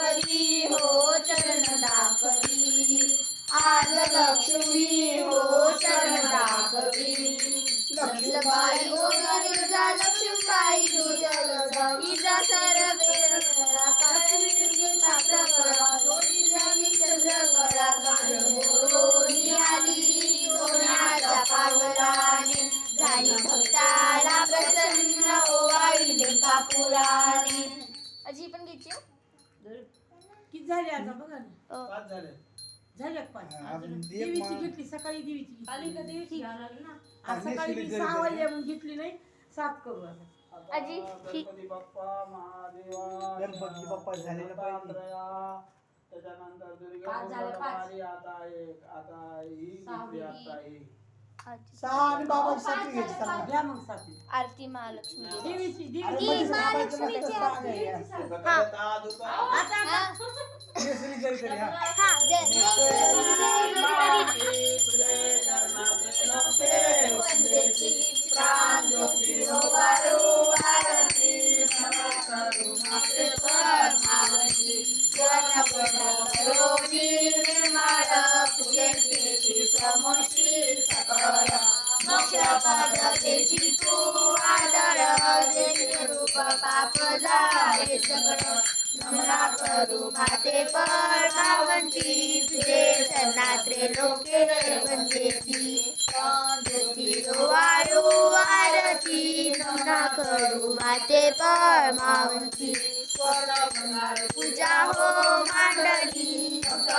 करी हो चरण दाखवी, आज लक्ष्मी हो चरण दाखवी. लक्ष्मीबाई ओ गिरिजा लक्ष्मीबाई दुर्गा इजा सर्वे सोन्याच्या पावलाने झाली भक्ताला प्रसन्न ओवाळीले कापुराने. अजी पण घ्यायची हो? किती झाले आता बघा ना. 5 झाले. झाले 5. अजून एक देवीची घेतली सकाळी, देवीची घेतली. कालिका देवीची घालाल ना. आज सकाळी मी 6 वाजले म्हणून घेतली नाही. 7 करू आता. आजी ही गणपती बाप्पा महादेवा, गणपती बाप्पा झालेलं पाहिजे. त्याच्यानंतर दुर्गा 5 झाले, 5. मारी आता एक, आता ही घेतली, आता ही. आजी. 6 आणि बाबाची 7 घ्यायची सांगा. द्या मग 7. आरती महालक्ष्मी देवी. देवीची अरे देवीची. मध्ये महालक्ष्मीची सांगायचं नसतं, आरती. सांगायचं. सकाळी 10 दुपार. आता हा केसरी करी करी, हा. हा जय तुझे चरणाचे नमस्ते, वंदे चित्रांजोती वारो आरती नमस्कारू माते परमावती करोनी निर्माण पूजेची समोशी सकळ मोक्ष पदतेची तू आदळ जे रूप पाप जाळे सगळं नमरा करू माते परमावंती तुझे चरणात्रे लोके वंदेती ज्योती वाळू आरती नमरा करू माते परमावंती पूजा हो मांडली